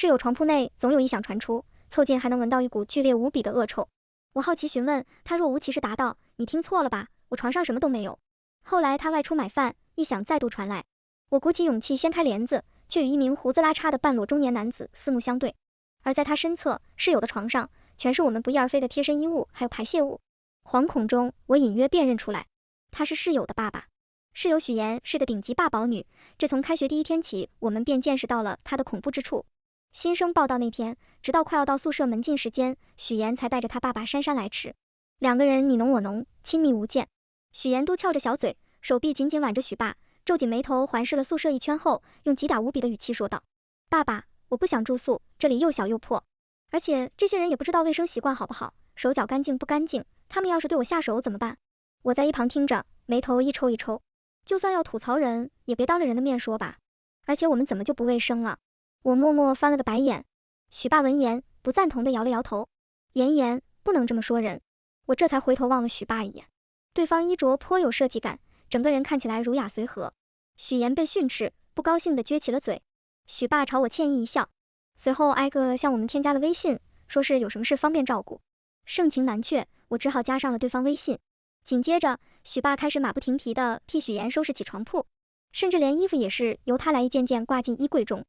室友床铺内总有异响传出，凑近还能闻到一股剧烈无比的恶臭。我好奇询问，他若无其事答道：“你听错了吧，我床上什么都没有。”后来他外出买饭，异响再度传来，我鼓起勇气掀开帘子，却与一名胡子拉碴的半裸中年男子四目相对。而在他身侧，室友的床上全是我们不翼而飞的贴身衣物，还有排泄物。惶恐中，我隐约辨认出来，他是室友的爸爸。室友许妍是个顶级霸宝女，这从开学第一天起，我们便见识到了她的恐怖之处。新生报到那天，直到快要到宿舍门禁时间，许妍才带着她爸爸姗姗来迟。两个人你侬我侬，亲密无间。许妍嘟翘着小嘴，手臂紧紧挽着许爸，皱紧眉头环视了宿舍一圈后，用极打无比的语气说道：“爸爸，我不想住宿，这里又小又破，而且这些人也不知道卫生习惯好不好，手脚干净不干净，他们要是对我下手怎么办？”我在一旁听着，眉头一抽一抽。就算要吐槽人，也别当着人的面说吧。而且我们怎么就不卫生了？我默默翻了个白眼。许爸闻言，不赞同地摇了摇头。妍，不能这么说人。我这才回头望了许爸一眼，对方衣着颇有设计感，整个人看起来儒雅随和。许妍被训斥，不高兴地撅起了嘴。许爸朝我歉意一笑，随后挨个向我们添加了微信，说是有什么事方便照顾。盛情难却，我只好加上了对方微信。紧接着，许爸开始马不停蹄地替许妍收拾起床铺，甚至连衣服也是由他来一件件挂进衣柜中。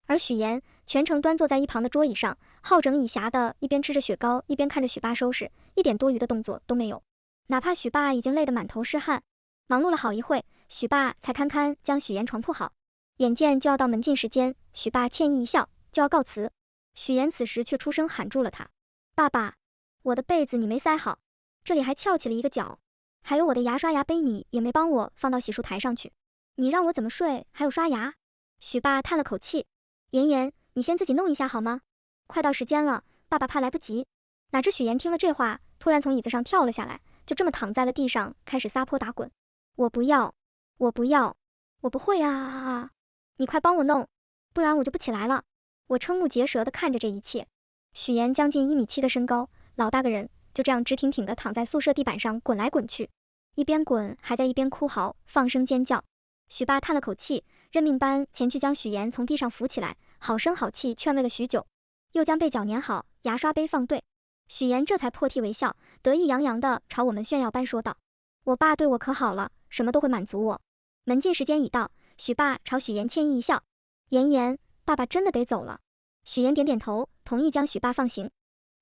而许妍全程端坐在一旁的桌椅上，好整以暇的一边吃着雪糕，一边看着许爸收拾，一点多余的动作都没有。哪怕许爸已经累得满头是汗，忙碌了好一会，许爸才堪堪将许妍床铺好。眼见就要到门禁时间，许爸歉意一笑，就要告辞。许妍此时却出声喊住了他：“爸爸，我的被子你没塞好，这里还翘起了一个角。还有我的牙刷牙杯你也没帮我放到洗漱台上去，你让我怎么睡？还有刷牙。”许爸叹了口气：“妍，你先自己弄一下好吗？快到时间了，爸爸怕来不及。”哪知许妍听了这话，突然从椅子上跳了下来，就这么躺在了地上，开始撒泼打滚。我不要，我不要，我不会啊！你快帮我弄，不然我就不起来了。我瞠目结舌地看着这一切。许妍将近1.7米的身高，老大个人，就这样直挺挺地躺在宿舍地板上滚来滚去，一边滚还在一边哭嚎，放声尖叫。许爸叹了口气，认命般前去将许妍从地上扶起来，好声好气劝慰了许久，又将被角粘好，牙刷杯放对。许妍这才破涕为笑，得意洋洋地朝我们炫耀般说道：“我爸对我可好了，什么都会满足我。”门禁时间已到，许爸朝许妍歉意一笑：“妍，爸爸真的得走了。”许妍点点头，同意将许爸放行。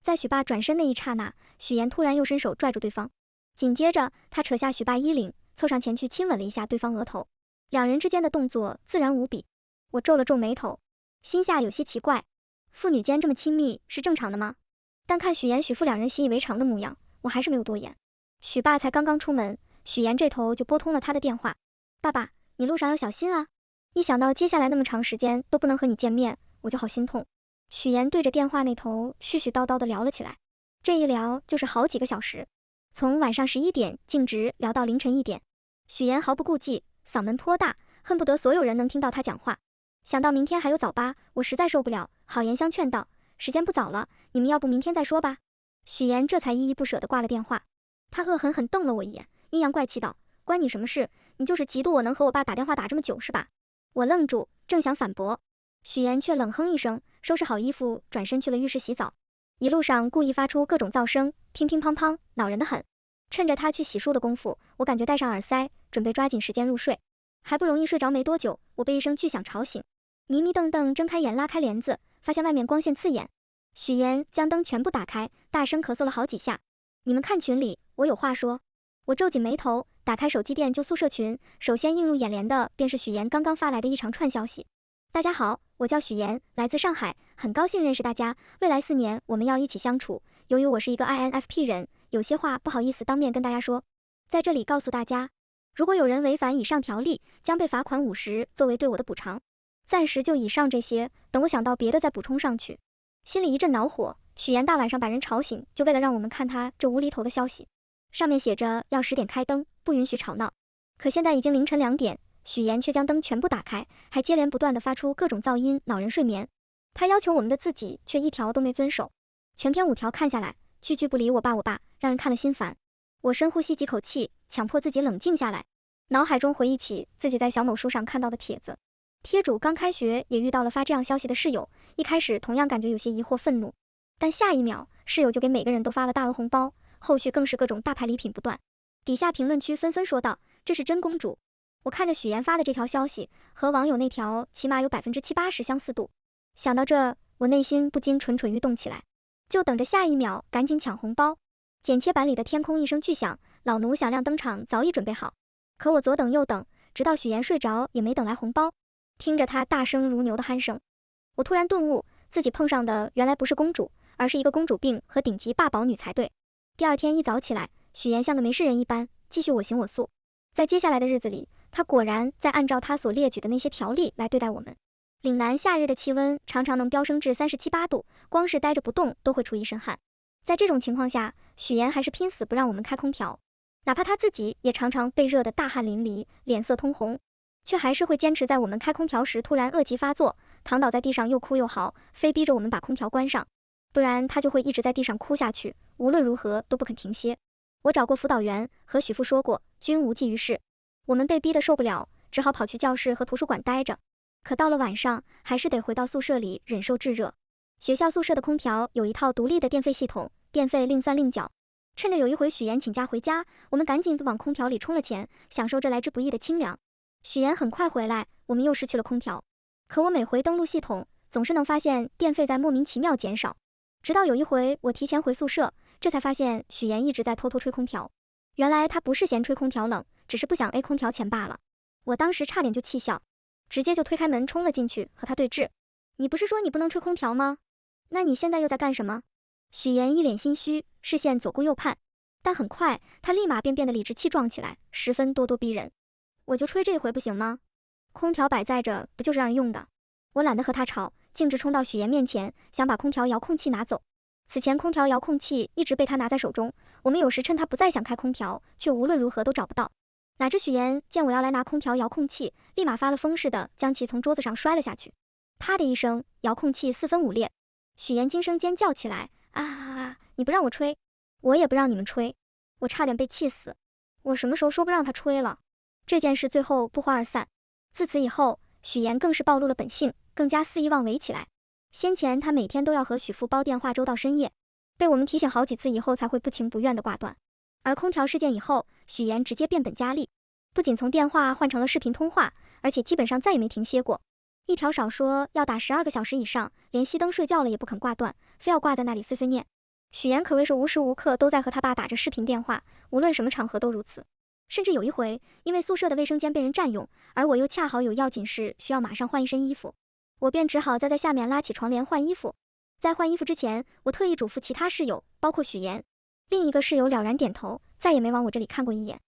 在许爸转身那一刹那，许妍突然又伸手拽住对方，紧接着他扯下许爸衣领，凑上前去亲吻了一下对方额头，两人之间的动作自然无比。我皱了皱眉头，心下有些奇怪，父女间这么亲密是正常的吗？但看许妍许父两人习以为常的模样，我还是没有多言。许爸才刚刚出门，许妍这头就拨通了他的电话：“爸爸，你路上要小心啊！一想到接下来那么长时间都不能和你见面，我就好心痛。”许妍对着电话那头絮絮叨叨地聊了起来，这一聊就是好几个小时，从晚上11点径直聊到凌晨1点。许妍毫不顾忌，嗓门颇大，恨不得所有人能听到她讲话。想到明天还有早八，我实在受不了，好言相劝道：“时间不早了，你们要不明天再说吧。”许妍这才依依不舍地挂了电话。她恶狠狠瞪了我一眼，阴阳怪气道：“关你什么事？你就是嫉妒我能和我爸打电话打这么久是吧？”我愣住，正想反驳，许妍却冷哼一声，收拾好衣服，转身去了浴室洗澡。一路上故意发出各种噪声，乒乒乓乓，恼人的很。趁着她去洗漱的功夫，我感觉戴上耳塞，准备抓紧时间入睡。还不容易睡着没多久，我被一声巨响吵醒，迷迷瞪瞪睁开眼，拉开帘子，发现外面光线刺眼。许妍将灯全部打开，大声咳嗽了好几下：“你们看群里，我有话说。”我皱紧眉头，打开手机电就宿舍群，首先映入眼帘的便是许妍刚刚发来的一长串消息：“大家好，我叫许妍，来自上海，很高兴认识大家，未来4年我们要一起相处。由于我是一个 INFP 人，有些话不好意思当面跟大家说，在这里告诉大家，如果有人违反以上条例，将被罚款50作为对我的补偿。暂时就以上这些，等我想到别的再补充上去。”心里一阵恼火，许妍大晚上把人吵醒，就为了让我们看他这无厘头的消息。上面写着要10点开灯，不允许吵闹。可现在已经凌晨2点，许妍却将灯全部打开，还接连不断地发出各种噪音，恼人睡眠。他要求我们的自己却一条都没遵守。全篇5条看下来，句句不离我爸，让人看了心烦。我深呼吸几口气，强迫自己冷静下来，脑海中回忆起自己在小某书上看到的帖子。帖主刚开学也遇到了发这样消息的室友，一开始同样感觉有些疑惑愤怒，但下一秒室友就给每个人都发了大额红包，后续更是各种大牌礼品不断。底下评论区纷纷说道：“这是真公主。”我看着许妍发的这条消息，和网友那条起码有70%-80%相似度。想到这，我内心不禁蠢蠢欲动起来，就等着下一秒赶紧抢红包。剪切版里的天空一声巨响，老奴响亮登场早已准备好，可我左等右等，直到许妍睡着也没等来红包。听着她大声如牛的鼾声，我突然顿悟，自己碰上的原来不是公主，而是一个公主病和顶级霸宝女才对。第二天一早起来，许妍像个没事人一般，继续我行我素。在接下来的日子里，她果然在按照她所列举的那些条例来对待我们。岭南夏日的气温常常能飙升至37-8度，光是待着不动都会出一身汗。在这种情况下，许妍还是拼死不让我们开空调，哪怕她自己也常常被热得大汗淋漓，脸色通红，却还是会坚持在我们开空调时突然恶疾发作，躺倒在地上又哭又嚎，非逼着我们把空调关上，不然她就会一直在地上哭下去，无论如何都不肯停歇。我找过辅导员，和许父说过，均无济于事。我们被逼得受不了，只好跑去教室和图书馆待着。可到了晚上，还是得回到宿舍里忍受炙热。学校宿舍的空调有一套独立的电费系统，电费另算另缴。趁着有一回许妍请假回家，我们赶紧往空调里充了钱，享受这来之不易的清凉。许妍很快回来，我们又失去了空调。可我每回登录系统，总是能发现电费在莫名其妙减少。直到有一回我提前回宿舍，这才发现许妍一直在偷偷吹空调。原来她不是嫌吹空调冷，只是不想 A 空调钱罢了。我当时差点就气笑，直接就推开门冲了进去和她对峙。你不是说你不能吹空调吗？那你现在又在干什么？许妍一脸心虚，视线左顾右盼，但很快她立马便变得理直气壮起来，十分咄咄逼人。我就吹这回不行吗？空调摆在这不就是让人用的？我懒得和她吵，径直冲到许妍面前，想把空调遥控器拿走。此前空调遥控器一直被她拿在手中，我们有时趁她不再想开空调，却无论如何都找不到。哪知许妍见我要来拿空调遥控器，立马发了疯似的将其从桌子上摔了下去，啪的一声，遥控器四分五裂。许妍惊声尖叫起来，啊！你不让我吹，我也不让你们吹，我差点被气死。我什么时候说不让她吹了？这件事最后不欢而散。自此以后，许妍更是暴露了本性，更加肆意妄为起来。先前她每天都要和许父煲电话粥到深夜，被我们提醒好几次以后才会不情不愿地挂断。而空调事件以后，许妍直接变本加厉，不仅从电话换成了视频通话，而且基本上再也没停歇过。一条少说要打12个小时以上，连熄灯睡觉了也不肯挂断，非要挂在那里碎碎念。许妍可谓是无时无刻都在和他爸打着视频电话，无论什么场合都如此。甚至有一回，因为宿舍的卫生间被人占用，而我又恰好有要紧事需要马上换一身衣服，我便只好在下面拉起床帘换衣服。在换衣服之前，我特意嘱咐其他室友，包括许妍。另一个室友了然点头，再也没往我这里看过一眼。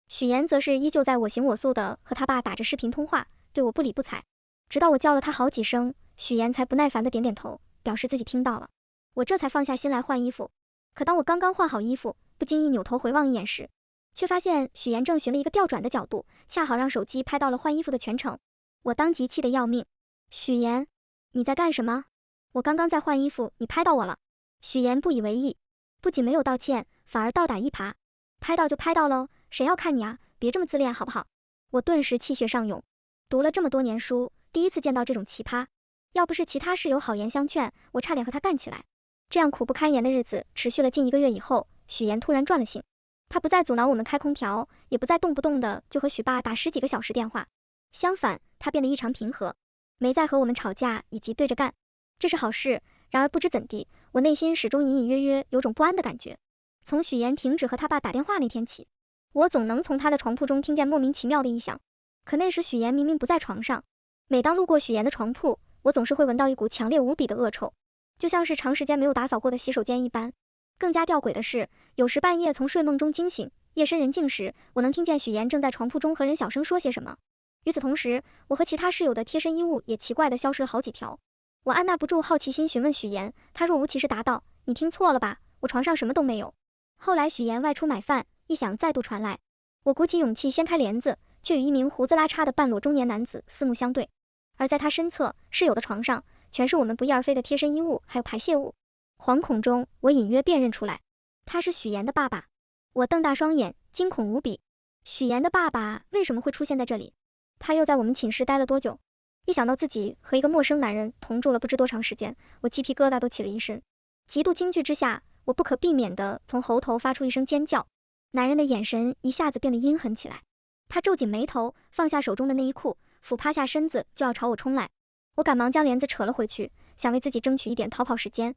许妍则是依旧在我行我素的和他爸打着视频通话，对我不理不睬。直到我叫了他好几声，许妍才不耐烦地点点头，表示自己听到了。我这才放下心来换衣服。可当我刚刚换好衣服，不经意扭头回望一眼时，却发现许妍正寻了一个调转的角度，恰好让手机拍到了换衣服的全程。我当即气得要命。许妍，你在干什么？我刚刚在换衣服，你拍到我了。许妍不以为意，不仅没有道歉，反而倒打一耙。拍到就拍到喽，谁要看你啊？别这么自恋好不好？我顿时气血上涌。读了这么多年书，第一次见到这种奇葩。要不是其他室友好言相劝，我差点和他干起来。这样苦不堪言的日子持续了近1个月以后，许妍突然转了性。他不再阻挠我们开空调，也不再动不动的就和许爸打10几个小时电话。相反，他变得异常平和，没再和我们吵架以及对着干。这是好事，然而不知怎地，我内心始终隐隐约约有种不安的感觉。从许妍停止和他爸打电话那天起，我总能从他的床铺中听见莫名其妙的异响。可那时许妍明明不在床上。每当路过许妍的床铺，我总是会闻到一股强烈无比的恶臭，就像是长时间没有打扫过的洗手间一般。更加吊诡的是，有时半夜从睡梦中惊醒，夜深人静时，我能听见许妍正在床铺中和人小声说些什么。与此同时，我和其他室友的贴身衣物也奇怪地消失了好几条。我按捺不住好奇心询问许妍，她若无其事答道：“你听错了吧，我床上什么都没有。”后来许妍外出买饭，异响再度传来，我鼓起勇气掀开帘子，却与一名胡子拉碴的半裸中年男子四目相对。而在他身侧室友的床上，全是我们不翼而飞的贴身衣物还有排泄物。惶恐中，我隐约辨认出来，他是许妍的爸爸。我瞪大双眼，惊恐无比。许妍的爸爸为什么会出现在这里？他又在我们寝室待了多久？一想到自己和一个陌生男人同住了不知多长时间，我鸡皮疙瘩都起了一身。极度惊惧之下，我不可避免地从喉头发出一声尖叫。男人的眼神一下子变得阴狠起来，他皱紧眉头，放下手中的内衣裤，俯趴下身子就要朝我冲来。我赶忙将帘子扯了回去，想为自己争取一点逃跑时间。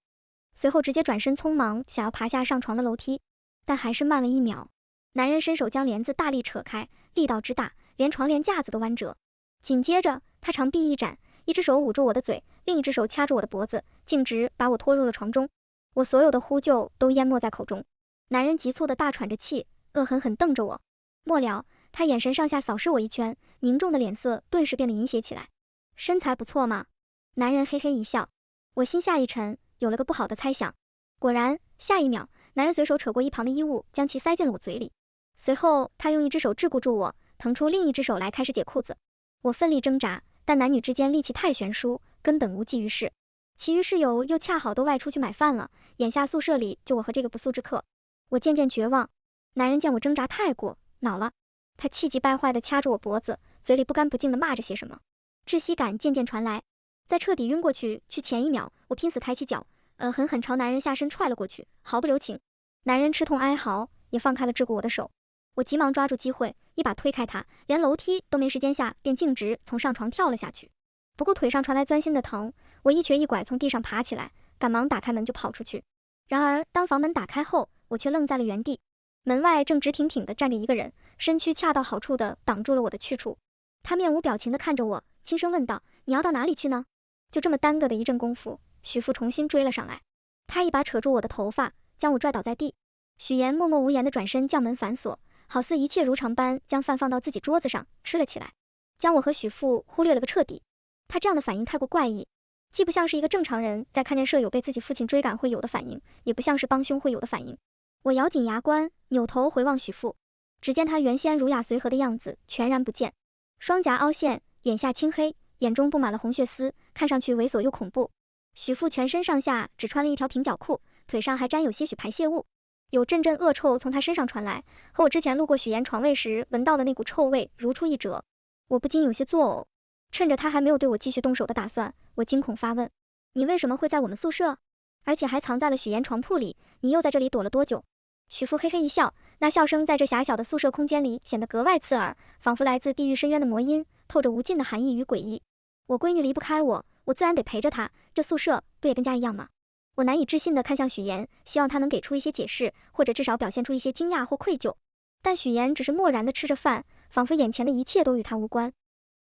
随后直接转身匆忙想要爬下上床的楼梯，但还是慢了1秒。男人伸手将帘子大力扯开，力道之大，连床帘架子都弯折。紧接着他长臂一展，一只手捂住我的嘴，另一只手掐住我的脖子，径直把我拖入了床中。我所有的呼救都淹没在口中。男人急促地大喘着气，恶狠狠瞪着我。末了，他眼神上下扫视我一圈，凝重的脸色顿时变得阴邪起来。身材不错吗？男人嘿嘿一笑。我心下一沉，有了个不好的猜想。果然，下一秒，男人随手扯过一旁的衣物，将其塞进了我嘴里。随后，他用一只手桎梏住我，腾出另一只手来开始解裤子。我奋力挣扎，但男女之间力气太悬殊，根本无济于事。其余室友又恰好都外出去买饭了，眼下宿舍里就我和这个不速之客。我渐渐绝望。男人见我挣扎太过，恼了，他气急败坏地掐住我脖子，嘴里不干不净地骂着些什么。窒息感渐渐传来，在彻底晕过去前一秒，我拼死抬起脚，狠狠朝男人下身踹了过去，毫不留情。男人吃痛哀嚎，也放开了桎梏我的手。我急忙抓住机会，一把推开他，连楼梯都没时间下，便径直从上床跳了下去。不顾腿上传来钻心的疼，我一瘸一拐从地上爬起来，赶忙打开门就跑出去。然而当房门打开后，我却愣在了原地。门外正直挺挺地站着一个人，身躯恰到好处地挡住了我的去处。他面无表情地看着我，轻声问道：“你要到哪里去呢？”就这么耽搁的一阵功夫，许父重新追了上来。他一把扯住我的头发，将我拽倒在地。许岩默默无言地转身将门反锁，好似一切如常般将饭放到自己桌子上吃了起来，将我和许父忽略了个彻底。他这样的反应太过怪异，既不像是一个正常人在看见舍友被自己父亲追赶会有的反应，也不像是帮凶会有的反应。我咬紧牙关，扭头回望许父，只见他原先儒雅随和的样子全然不见，双颊凹陷，眼下青黑，眼中布满了红血丝，看上去猥琐又恐怖。许父全身上下只穿了一条平角裤，腿上还沾有些许排泄物，有阵阵恶臭从他身上传来，和我之前路过许岩床位时闻到的那股臭味如出一辙。我不禁有些作呕。趁着他还没有对我继续动手的打算，我惊恐发问：“你为什么会在我们宿舍？而且还藏在了许岩床铺里？你又在这里躲了多久？”许父嘿嘿一笑，那笑声在这狭小的宿舍空间里显得格外刺耳，仿佛来自地狱深渊的魔音，透着无尽的寒意与诡异。我闺女离不开我，我自然得陪着她，这宿舍不也跟家一样吗？我难以置信地看向许岩，希望他能给出一些解释，或者至少表现出一些惊讶或愧疚。但许岩只是漠然地吃着饭，仿佛眼前的一切都与他无关。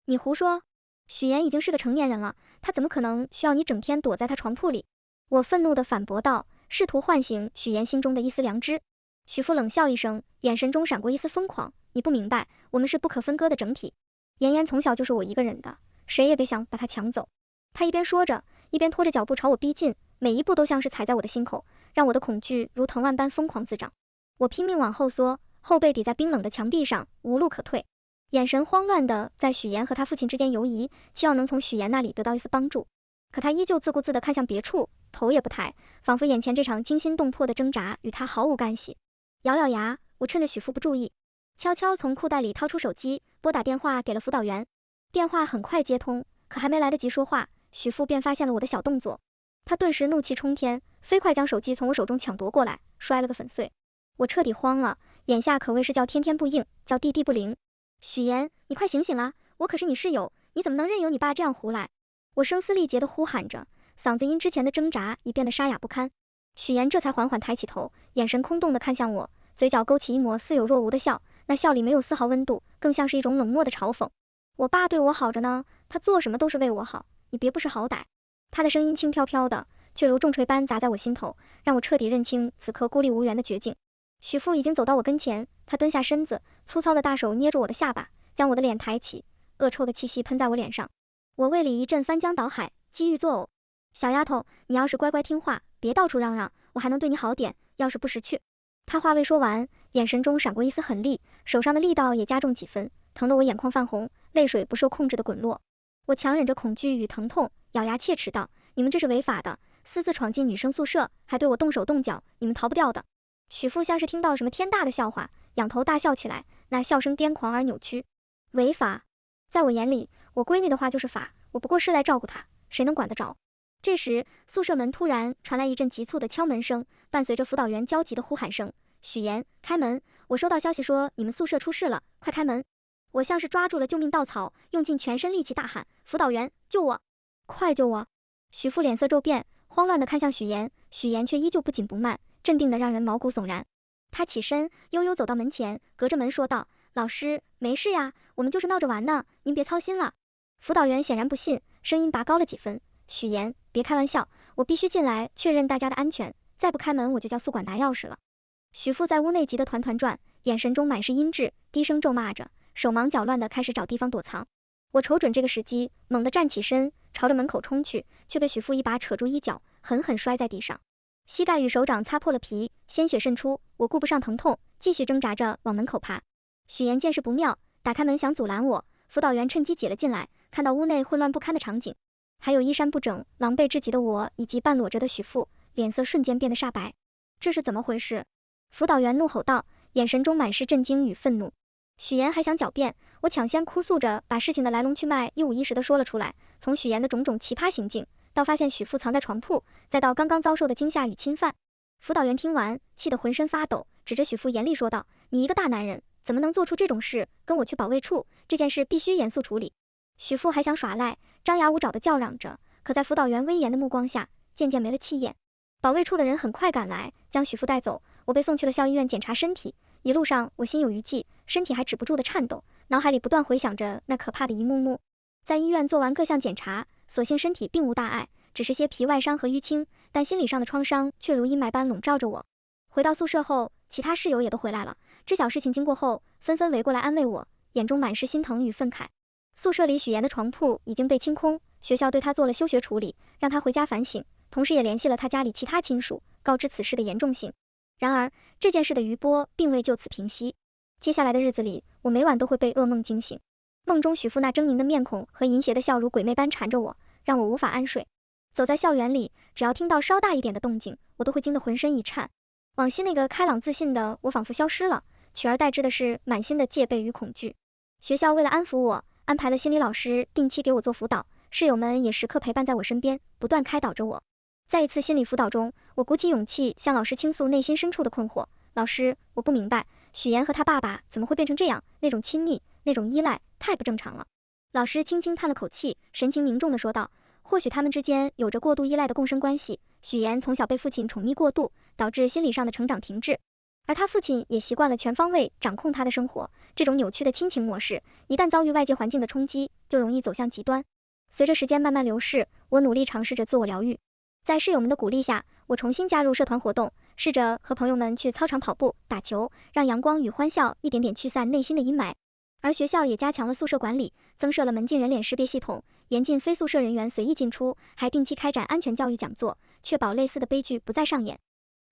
你胡说！许岩已经是个成年人了，他怎么可能需要你整天躲在他床铺里？我愤怒地反驳道，试图唤醒许岩心中的一丝良知。许父冷笑一声，眼神中闪过一丝疯狂。你不明白，我们是不可分割的整体。妍妍从小就是我一个人的，谁也别想把她抢走。他一边说着，一边拖着脚步朝我逼近，每一步都像是踩在我的心口，让我的恐惧如藤蔓般疯狂滋长。我拼命往后缩，后背抵在冰冷的墙壁上，无路可退。眼神慌乱地在许岩和他父亲之间游移，期望能从许岩那里得到一丝帮助。可他依旧自顾自地看向别处，头也不抬，仿佛眼前这场惊心动魄的挣扎与他毫无干系。咬咬牙，我趁着许父不注意，悄悄从裤袋里掏出手机，拨打电话给了辅导员。电话很快接通，可还没来得及说话，许父便发现了我的小动作。他顿时怒气冲天，飞快将手机从我手中抢夺过来，摔了个粉碎。我彻底慌了，眼下可谓是叫天天不应，叫地地不灵。许岩，你快醒醒啦！我可是你室友，你怎么能任由你爸这样胡来？我声嘶力竭地呼喊着，嗓子因之前的挣扎已变得沙哑不堪。许岩这才缓缓抬起头，眼神空洞地看向我，嘴角勾起一抹似有若无的笑，那笑里没有丝毫温度，更像是一种冷漠的嘲讽。我爸对我好着呢，他做什么都是为我好，你别不识好歹。他的声音轻飘飘的，却如重锤般砸在我心头，让我彻底认清此刻孤立无援的绝境。许父已经走到我跟前，他蹲下身子，粗糙的大手捏住我的下巴，将我的脸抬起，恶臭的气息喷在我脸上。我胃里一阵翻江倒海，几欲作呕。小丫头，你要是乖乖听话，别到处嚷嚷，我还能对你好点，要是不识趣。他话未说完，眼神中闪过一丝狠厉，手上的力道也加重几分，疼得我眼眶泛红，泪水不受控制的滚落。我强忍着恐惧与疼痛，咬牙切齿道：“你们这是违法的，私自闯进女生宿舍，还对我动手动脚，你们逃不掉的。”许父像是听到什么天大的笑话，仰头大笑起来，那笑声癫狂而扭曲。违法？在我眼里，我闺女的话就是法，我不过是来照顾他，谁能管得着？这时，宿舍门突然传来一阵急促的敲门声，伴随着辅导员焦急的呼喊声：“许妍，开门！我收到消息说你们宿舍出事了，快开门！”我像是抓住了救命稻草，用尽全身力气大喊：“辅导员，救我！快救我！”许父脸色骤变，慌乱地看向许妍，许妍却依旧不紧不慢，镇定得让人毛骨悚然。他起身，悠悠走到门前，隔着门说道：“老师，没事呀，我们就是闹着玩呢，您别操心了。”辅导员显然不信，声音拔高了几分：“许妍，别开玩笑，我必须进来确认大家的安全，再不开门我就叫宿管拿钥匙了。”许父在屋内急得团团转，眼神中满是阴鸷，低声咒骂着，手忙脚乱地开始找地方躲藏。我瞅准这个时机，猛地站起身，朝着门口冲去，却被许父一把扯住衣角，狠狠摔在地上，膝盖与手掌擦破了皮，鲜血渗出。我顾不上疼痛，继续挣扎着往门口爬。许妍见势不妙，打开门想阻拦我，辅导员趁机挤了进来，看到屋内混乱不堪的场景，还有衣衫不整、狼狈至极的我以及半裸着的许父，脸色瞬间变得煞白。这是怎么回事？辅导员怒吼道，眼神中满是震惊与愤怒。许妍还想狡辩，我抢先哭诉着把事情的来龙去脉一五一十地说了出来，从许妍的种种奇葩行径，到发现许父藏在床铺，再到刚刚遭受的惊吓与侵犯。辅导员听完，气得浑身发抖，指着许父严厉说道：“你一个大男人，怎么能做出这种事？跟我去保卫处，这件事必须严肃处理。”许父还想耍赖，张牙舞爪地叫嚷着，可在辅导员威严的目光下，渐渐没了气焰。保卫处的人很快赶来，将许父带走。我被送去了校医院检查身体，一路上我心有余悸，身体还止不住的颤抖，脑海里不断回想着那可怕的一幕幕。在医院做完各项检查，所幸身体并无大碍，只是些皮外伤和淤青，但心理上的创伤却如阴霾般笼罩着我。回到宿舍后，其他室友也都回来了，知晓事情经过后，纷纷围过来安慰我，眼中满是心疼与愤慨。宿舍里许妍的床铺已经被清空，学校对她做了休学处理，让她回家反省，同时也联系了她家里其他亲属，告知此事的严重性。然而，这件事的余波并未就此平息。接下来的日子里，我每晚都会被噩梦惊醒，梦中许父那狰狞的面孔和淫邪的笑如鬼魅般缠着我，让我无法安睡。走在校园里，只要听到稍大一点的动静，我都会惊得浑身一颤。往昔那个开朗自信的我仿佛消失了，取而代之的是满心的戒备与恐惧。学校为了安抚我，安排了心理老师定期给我做辅导，室友们也时刻陪伴在我身边，不断开导着我。在一次心理辅导中，我鼓起勇气向老师倾诉内心深处的困惑。老师，我不明白，许妍和他爸爸怎么会变成这样？那种亲密，那种依赖，太不正常了。老师轻轻叹了口气，神情凝重地说道：“或许他们之间有着过度依赖的共生关系。许妍从小被父亲宠溺过度，导致心理上的成长停滞，而他父亲也习惯了全方位掌控他的生活。这种扭曲的亲情模式，一旦遭遇外界环境的冲击，就容易走向极端。”随着时间慢慢流逝，我努力尝试着自我疗愈。在室友们的鼓励下，我重新加入社团活动，试着和朋友们去操场跑步、打球，让阳光与欢笑一点点驱散内心的阴霾。而学校也加强了宿舍管理，增设了门禁人脸识别系统，严禁非宿舍人员随意进出，还定期开展安全教育讲座，确保类似的悲剧不再上演。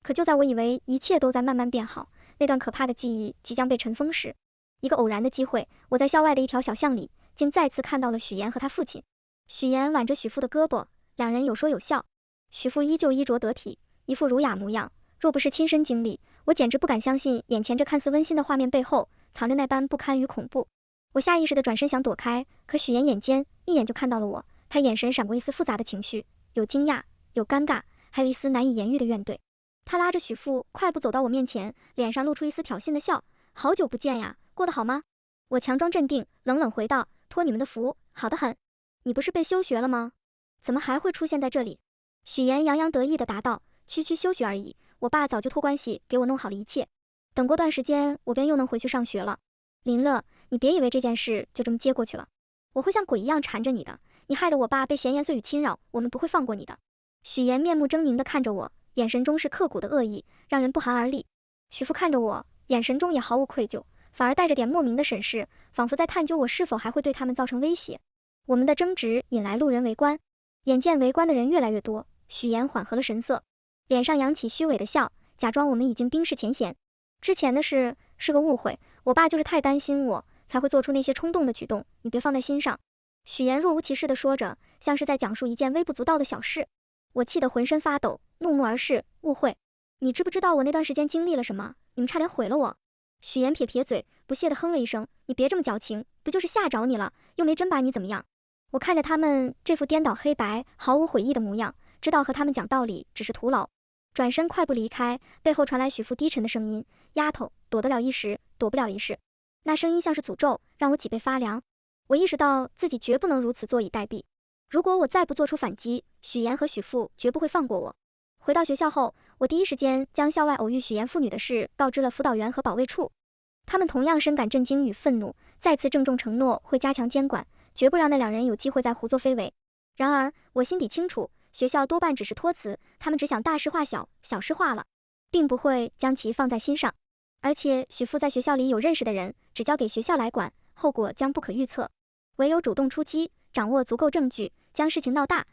可就在我以为一切都在慢慢变好，那段可怕的记忆即将被尘封时，一个偶然的机会，我在校外的一条小巷里，竟再次看到了许妍和他父亲。许妍挽着许父的胳膊，两人有说有笑。许父依旧衣着得体，一副儒雅模样。若不是亲身经历，我简直不敢相信眼前这看似温馨的画面背后，藏着那般不堪与恐怖。我下意识地转身想躲开，可许妍眼尖，一眼就看到了我。她眼神闪过一丝复杂的情绪，有惊讶，有尴尬，还有一丝难以言喻的怨怼。她拉着许父快步走到我面前，脸上露出一丝挑衅的笑：“好久不见呀，过得好吗？”我强装镇定，冷冷回道：“托你们的福，好得很。你不是被休学了吗？怎么还会出现在这里？”许妍洋洋得意地答道：“区休学而已，我爸早就托关系给我弄好了一切，等过段时间我便又能回去上学了。林乐，你别以为这件事就这么接过去了，我会像鬼一样缠着你的，你害得我爸被闲言碎语侵扰，我们不会放过你的。”许妍面目狰狞地看着我，眼神中是刻骨的恶意，让人不寒而栗。许父看着我，眼神中也毫无愧疚，反而带着点莫名的审视，仿佛在探究我是否还会对他们造成威胁。我们的争执引来路人围观，眼见围观的人越来越多，许妍缓和了神色，脸上扬起虚伪的笑，假装我们已经冰释前嫌。之前的事是个误会，我爸就是太担心我，才会做出那些冲动的举动，你别放在心上。许妍若无其事地说着，像是在讲述一件微不足道的小事。我气得浑身发抖，怒目而视。误会？你知不知道我那段时间经历了什么？你们差点毁了我。许妍撇撇嘴，不屑地哼了一声，你别这么矫情，不就是吓着你了，又没真把你怎么样。我看着他们这副颠倒黑白、毫无悔意的模样，知道和他们讲道理只是徒劳，转身快步离开。背后传来许父低沉的声音：“丫头，躲得了一时，躲不了一世。”那声音像是诅咒，让我脊背发凉。我意识到自己绝不能如此坐以待毙。如果我再不做出反击，许岩和许父绝不会放过我。回到学校后，我第一时间将校外偶遇许岩父女的事告知了辅导员和保卫处。他们同样深感震惊与愤怒，再次郑重承诺会加强监管，绝不让那两人有机会再胡作非为。然而，我心底清楚，学校多半只是托词，他们只想大事化小，小事化了，并不会将其放在心上。而且，许父在学校里有认识的人，只交给学校来管，后果将不可预测。唯有主动出击，掌握足够证据，将事情闹大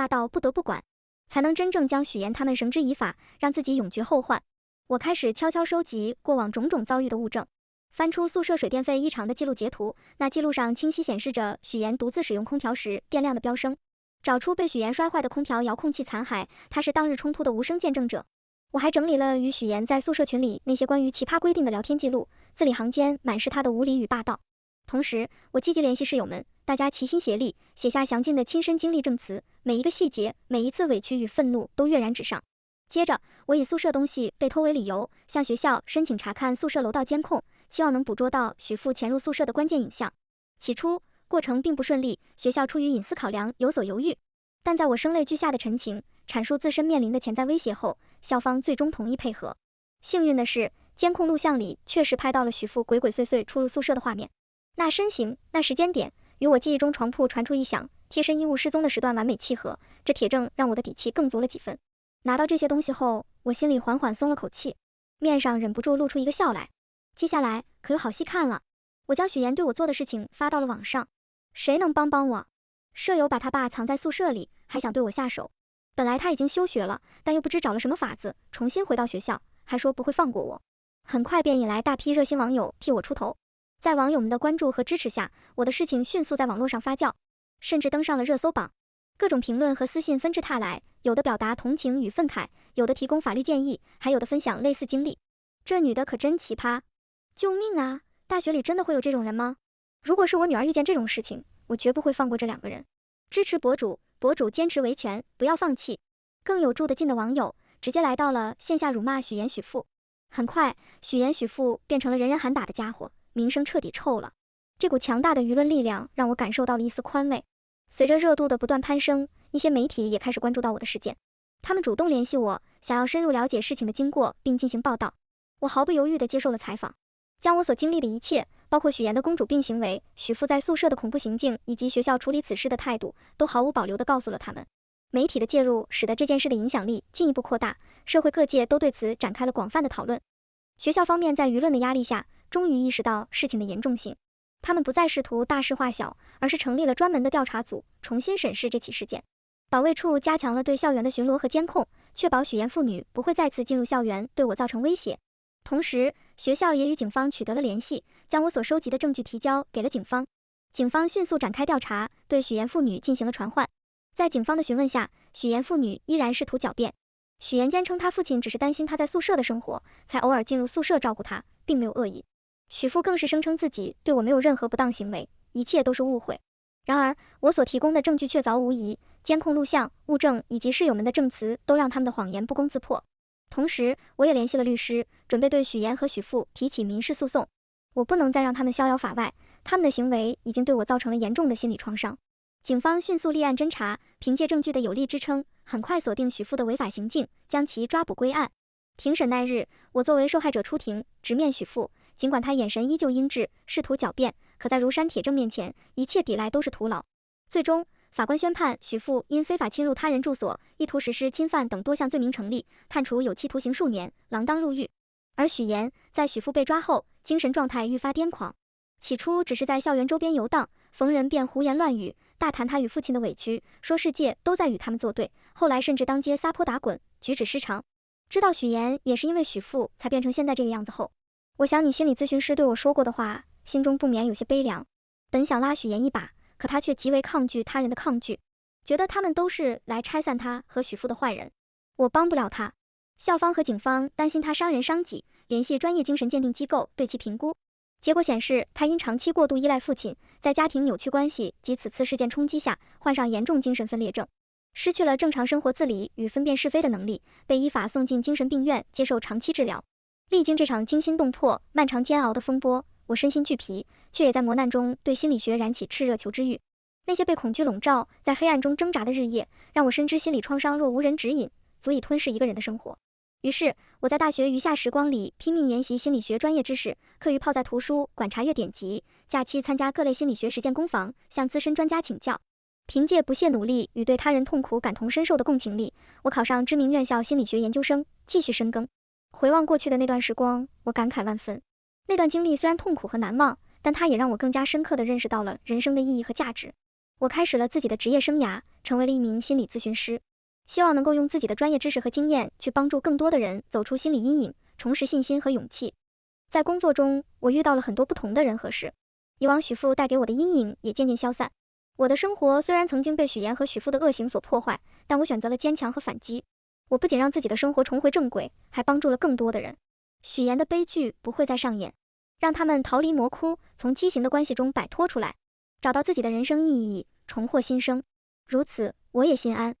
到不得不管，才能真正将许岩他们绳之以法，让自己永绝后患。我开始悄悄收集过往种种遭遇的物证。翻出宿舍水电费异常的记录截图，那记录上清晰显示着许岩独自使用空调时电量的飙升。找出被许岩摔坏的空调遥控器残骸，他是当日冲突的无声见证者。我还整理了与许岩在宿舍群里那些关于奇葩规定的聊天记录，字里行间满是他的无理与霸道。同时，我积极联系室友们，大家齐心协力，写下详尽的亲身经历证词，每一个细节，每一次委屈与愤怒都跃然纸上。接着，我以宿舍东西被偷为理由，向学校申请查看宿舍楼道监控，希望能捕捉到许父潜入宿舍的关键影像。起初，过程并不顺利，学校出于隐私考量有所犹豫，但在我声泪俱下的陈情，阐述自身面临的潜在威胁后，校方最终同意配合。幸运的是，监控录像里确实拍到了许父鬼鬼祟祟出入宿舍的画面，那身形、那时间点，与我记忆中床铺传出异响、贴身衣物失踪的时段完美契合，这铁证让我的底气更足了几分。拿到这些东西后，我心里缓缓松了口气，面上忍不住露出一个笑来。接下来可有好戏看了，我将许岩对我做的事情发到了网上，谁能帮我？舍友把他爸藏在宿舍里，还想对我下手。本来他已经休学了，但又不知找了什么法子，重新回到学校，还说不会放过我。很快便引来大批热心网友替我出头。在网友们的关注和支持下，我的事情迅速在网络上发酵，甚至登上了热搜榜。各种评论和私信纷至沓来，有的表达同情与愤慨，有的提供法律建议，还有的分享类似经历。这女的可真奇葩！救命啊！大学里真的会有这种人吗？如果是我女儿遇见这种事情，我绝不会放过这两个人。支持博主坚持维权，不要放弃。更有住得近的网友直接来到了线下辱骂许岩许父。很快，许岩许父变成了人人喊打的家伙，名声彻底臭了。这股强大的舆论力量让我感受到了一丝宽慰。随着热度的不断攀升，一些媒体也开始关注到我的事件，他们主动联系我，想要深入了解事情的经过并进行报道。我毫不犹豫地接受了采访，将我所经历的一切，包括许岩的公主病行为、许父在宿舍的恐怖行径，以及学校处理此事的态度，都毫无保留地告诉了他们。媒体的介入使得这件事的影响力进一步扩大，社会各界都对此展开了广泛的讨论。学校方面在舆论的压力下，终于意识到事情的严重性。他们不再试图大事化小，而是成立了专门的调查组，重新审视这起事件。保卫处加强了对校园的巡逻和监控，确保许岩父女不会再次进入校园，对我造成威胁。同时，学校也与警方取得了联系，将我所收集的证据提交给了警方。警方迅速展开调查，对许岩父女进行了传唤。在警方的询问下，许岩父女依然试图狡辩。许岩坚称他父亲只是担心他在宿舍的生活，才偶尔进入宿舍照顾他，并没有恶意。许父更是声称自己对我没有任何不当行为，一切都是误会。然而，我所提供的证据确凿无疑，监控录像、物证以及室友们的证词都让他们的谎言不攻自破。同时，我也联系了律师，准备对许岩和许父提起民事诉讼。我不能再让他们逍遥法外，他们的行为已经对我造成了严重的心理创伤。警方迅速立案侦查，凭借证据的有力支撑，很快锁定许父的违法行径，将其抓捕归案。庭审那日，我作为受害者出庭，直面许父。尽管他眼神依旧阴鸷，试图狡辩，可在如山铁证面前，一切抵赖都是徒劳。最终，法官宣判许父因非法侵入他人住所、意图实施侵犯等多项罪名成立，判处有期徒刑数年，锒铛入狱。而许岩在许父被抓后，精神状态愈发癫狂。起初只是在校园周边游荡，逢人便胡言乱语，大谈他与父亲的委屈，说世界都在与他们作对。后来甚至当街撒泼打滚，举止失常。知道许岩也是因为许父才变成现在这个样子后，我想你心理咨询师对我说过的话，心中不免有些悲凉。本想拉许岩一把，可他却极为抗拒他人的抗拒，觉得他们都是来拆散他和许父的坏人。我帮不了他，校方和警方担心他伤人伤己，联系专业精神鉴定机构对其评估。结果显示，他因长期过度依赖父亲，在家庭扭曲关系及此次事件冲击下，患上严重精神分裂症，失去了正常生活自理与分辨是非的能力，被依法送进精神病院接受长期治疗。历经这场惊心动魄、漫长煎熬的风波，我身心俱疲，却也在磨难中对心理学燃起炽热求知欲。那些被恐惧笼罩、在黑暗中挣扎的日夜，让我深知心理创伤若无人指引，足以吞噬一个人的生活。于是，我在大学余下时光里拼命研习心理学专业知识，课余泡在图书馆查阅典籍，假期参加各类心理学实践工坊，向资深专家请教。凭借不懈努力与对他人痛苦感同身受的共情力，我考上知名院校心理学研究生，继续深耕。回望过去的那段时光，我感慨万分。那段经历虽然痛苦和难忘，但它也让我更加深刻地认识到了人生的意义和价值。我开始了自己的职业生涯，成为了一名心理咨询师，希望能够用自己的专业知识和经验去帮助更多的人走出心理阴影，重拾信心和勇气。在工作中，我遇到了很多不同的人和事，以往许父带给我的阴影也渐渐消散。我的生活虽然曾经被许岩和许父的恶行所破坏，但我选择了坚强和反击。我不仅让自己的生活重回正轨，还帮助了更多的人。许岩的悲剧不会再上演，让他们逃离魔窟，从畸形的关系中摆脱出来，找到自己的人生意义，重获新生。如此，我也心安。